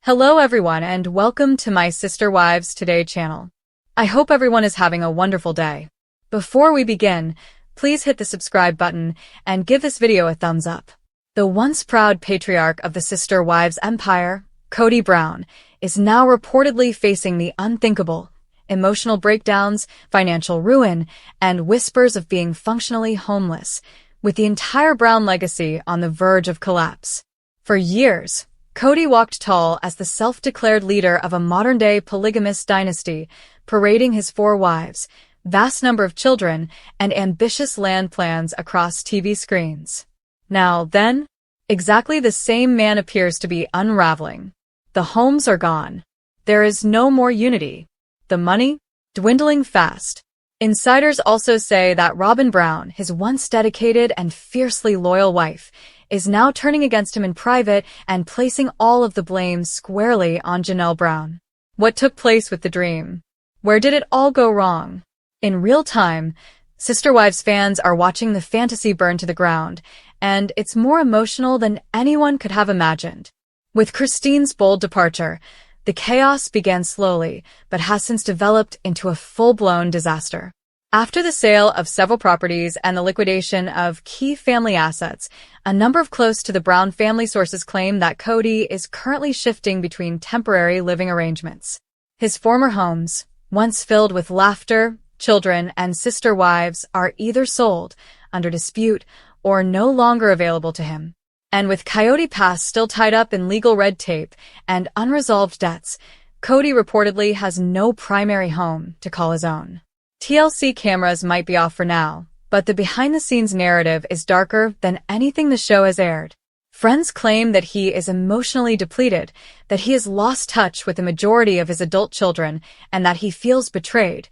Hello everyone and welcome to my Sister Wives Today channel. I hope everyone is having a wonderful day. Before we begin, please hit the subscribe button and give this video a thumbs up. The once proud patriarch of the Sister Wives empire, Kody Brown, is now reportedly facing the unthinkable: emotional breakdowns, financial ruin, and whispers of being functionally homeless, with the entire Brown legacy on the verge of collapse. For years, Kody walked tall as the self-declared leader of a modern-day polygamous dynasty, parading his 4 wives, vast number of children, and ambitious land plans across TV screens. Now, then, exactly the same man appears to be unraveling. The homes are gone. There is no more unity. The money? Dwindling fast. Insiders also say that Robyn Brown, his once dedicated and fiercely loyal wife, is now turning against him in private and placing all of the blame squarely on Janelle Brown. What took place with the dream? Where did it all go wrong? In real time, Sister Wives fans are watching the fantasy burn to the ground, and it's more emotional than anyone could have imagined. With Christine's bold departure, the chaos began slowly, but has since developed into a full-blown disaster. After the sale of several properties and the liquidation of key family assets, a number of close to the Brown family sources claim that Kody is currently shifting between temporary living arrangements. His former homes, once filled with laughter, children, and sister wives, are either sold, under dispute, or no longer available to him. And with Coyote Pass still tied up in legal red tape and unresolved debts, Kody reportedly has no primary home to call his own. TLC cameras might be off for now, but the behind-the-scenes narrative is darker than anything the show has aired. Friends claim that he is emotionally depleted, that he has lost touch with the majority of his adult children, and that he feels betrayed,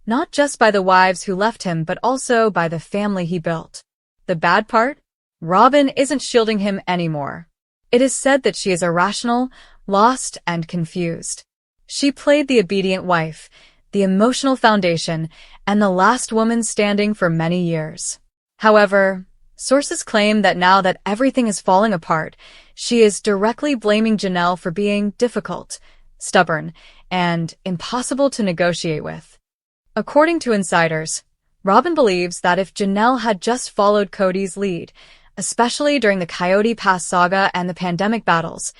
not just by the wives who left him but also by the family he built. The bad part? Robyn isn't shielding him anymore. It is said that she is irrational, lost, and confused. She played the obedient wife, the emotional foundation, and the last woman standing for many years. However, sources claim that now that everything is falling apart, she is directly blaming Janelle for being difficult, stubborn, and impossible to negotiate with. According to insiders, Robyn believes that if Janelle had just followed Kody's lead, especially during the Coyote Pass saga and the pandemic battles,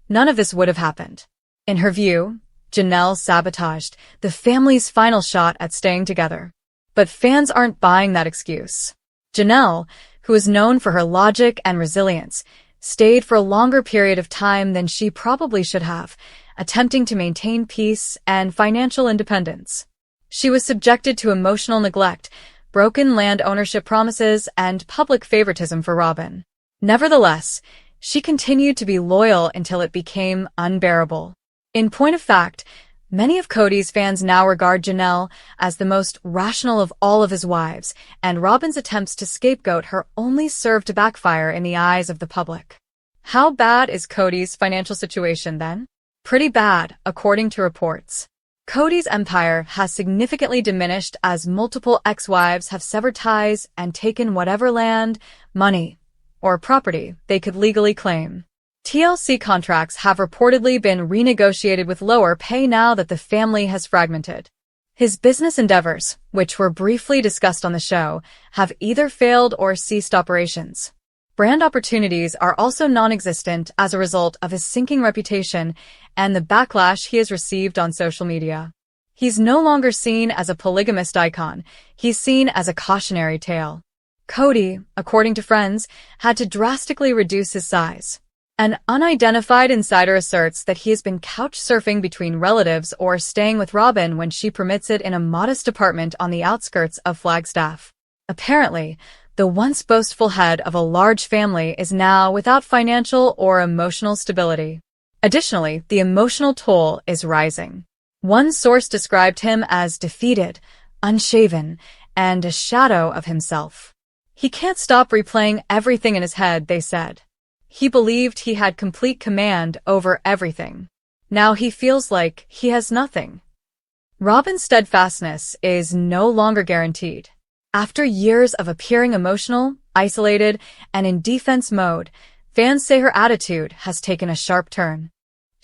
none of this would have happened. In her view, Janelle sabotaged the family's final shot at staying together. But fans aren't buying that excuse. Janelle, who is known for her logic and resilience, stayed for a longer period of time than she probably should have, attempting to maintain peace and financial independence. She was subjected to emotional neglect, broken land ownership promises, and public favoritism for Robyn. Nevertheless, she continued to be loyal until it became unbearable. In point of fact, many of Kody's fans now regard Janelle as the most rational of all of his wives, and Robyn's attempts to scapegoat her only served to backfire in the eyes of the public. How bad is Kody's financial situation then? Pretty bad, according to reports. Kody's empire has significantly diminished as multiple ex-wives have severed ties and taken whatever land, money, or property they could legally claim. TLC contracts have reportedly been renegotiated with lower pay now that the family has fragmented. His business endeavors, which were briefly discussed on the show, have either failed or ceased operations. Brand opportunities are also non-existent as a result of his sinking reputation and the backlash he has received on social media. He's no longer seen as a polygamist icon, he's seen as a cautionary tale. Kody, according to friends, had to drastically reduce his size. An unidentified insider asserts that he has been couch surfing between relatives or staying with Robyn when she permits it in a modest apartment on the outskirts of Flagstaff. Apparently, the once boastful head of a large family is now without financial or emotional stability. Additionally, the emotional toll is rising. One source described him as defeated, unshaven, and a shadow of himself. He can't stop replaying everything in his head, they said. He believed he had complete command over everything. Now he feels like he has nothing. Robyn's steadfastness is no longer guaranteed. After years of appearing emotional, isolated, and in defense mode, fans say her attitude has taken a sharp turn.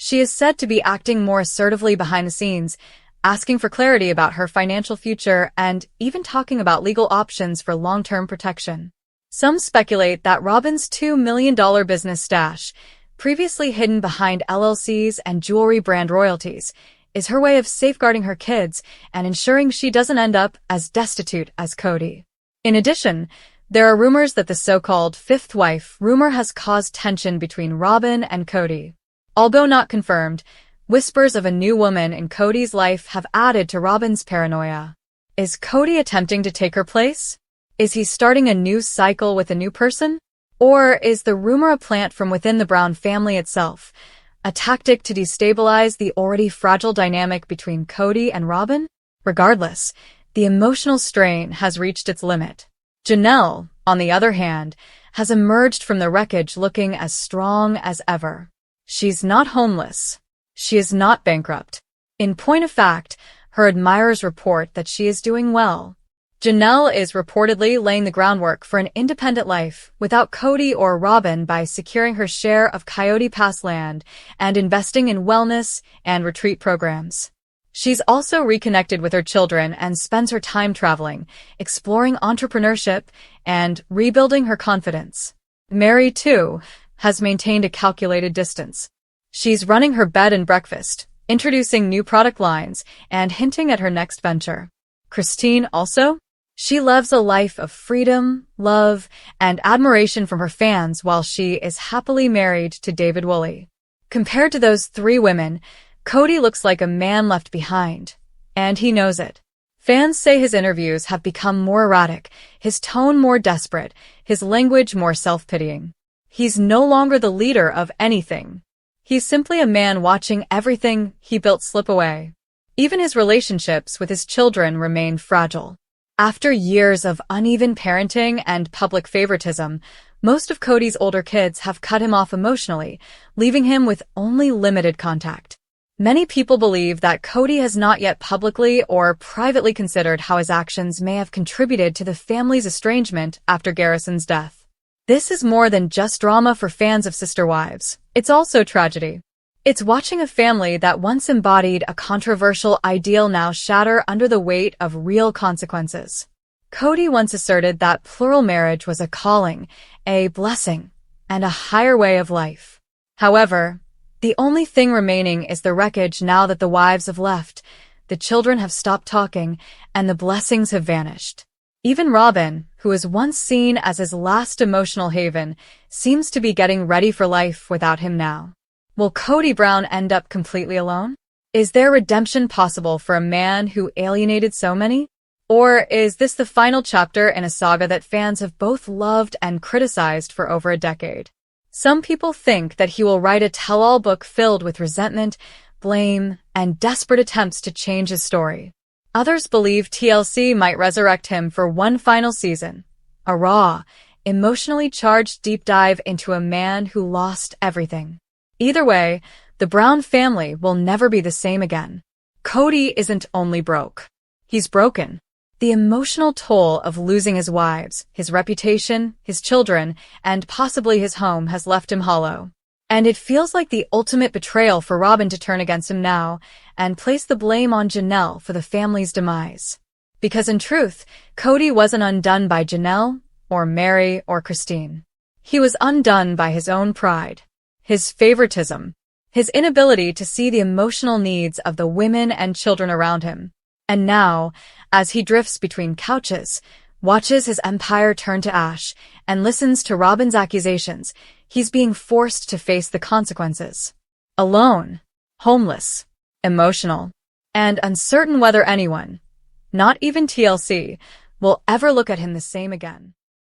She is said to be acting more assertively behind the scenes, asking for clarity about her financial future and even talking about legal options for long-term protection. Some speculate that Robyn's $2 million business stash, previously hidden behind LLCs and jewelry brand royalties, is her way of safeguarding her kids and ensuring she doesn't end up as destitute as Kody. In addition, there are rumors that the so-called fifth wife rumor has caused tension between Robyn and Kody. Although not confirmed, whispers of a new woman in Kody's life have added to Robyn's paranoia. Is Kody attempting to take her place? Is he starting a new cycle with a new person? Or is the rumor a plant from within the Brown family itself, a tactic to destabilize the already fragile dynamic between Kody and Robyn? Regardless, the emotional strain has reached its limit. Janelle, on the other hand, has emerged from the wreckage looking as strong as ever. She's not homeless. She is not bankrupt. In point of fact, her admirers report that she is doing well. Janelle is reportedly laying the groundwork for an independent life without Kody or Robyn by securing her share of Coyote Pass land and investing in wellness and retreat programs. She's also reconnected with her children and spends her time traveling, exploring entrepreneurship, and rebuilding her confidence. Mary, too, has maintained a calculated distance. She's running her bed and breakfast, introducing new product lines, and hinting at her next venture. Christine also? She lives a life of freedom, love, and admiration from her fans while she is happily married to David Woolley. Compared to those three women, Kody looks like a man left behind, and he knows it. Fans say his interviews have become more erratic, his tone more desperate, his language more self-pitying. He's no longer the leader of anything. He's simply a man watching everything he built slip away. Even his relationships with his children remain fragile. After years of uneven parenting and public favoritism, most of Kody's older kids have cut him off emotionally, leaving him with only limited contact. Many people believe that Kody has not yet publicly or privately considered how his actions may have contributed to the family's estrangement after Garrison's death. This is more than just drama for fans of Sister Wives. It's also tragedy. It's watching a family that once embodied a controversial ideal now shatter under the weight of real consequences. Kody once asserted that plural marriage was a calling, a blessing, and a higher way of life. However, the only thing remaining is the wreckage now that the wives have left, the children have stopped talking, and the blessings have vanished. Even Robyn, who was once seen as his last emotional haven, seems to be getting ready for life without him now. Will Kody Brown end up completely alone? Is there redemption possible for a man who alienated so many? Or is this the final chapter in a saga that fans have both loved and criticized for over a decade? Some people think that he will write a tell-all book filled with resentment, blame, and desperate attempts to change his story. Others believe TLC might resurrect him for one final season, a raw, emotionally charged deep dive into a man who lost everything. Either way, the Brown family will never be the same again. Kody isn't only broke. He's broken. The emotional toll of losing his wives, his reputation, his children, and possibly his home has left him hollow. And it feels like the ultimate betrayal for Robyn to turn against him now and place the blame on Janelle for the family's demise. Because in truth, Kody wasn't undone by Janelle, or Mary, or Christine. He was undone by his own pride, his favoritism, his inability to see the emotional needs of the women and children around him. And now, as he drifts between couches, watches his empire turn to ash, and listens to Robyn's accusations, he's being forced to face the consequences. Alone, homeless, emotional, and uncertain whether anyone, not even TLC, will ever look at him the same again.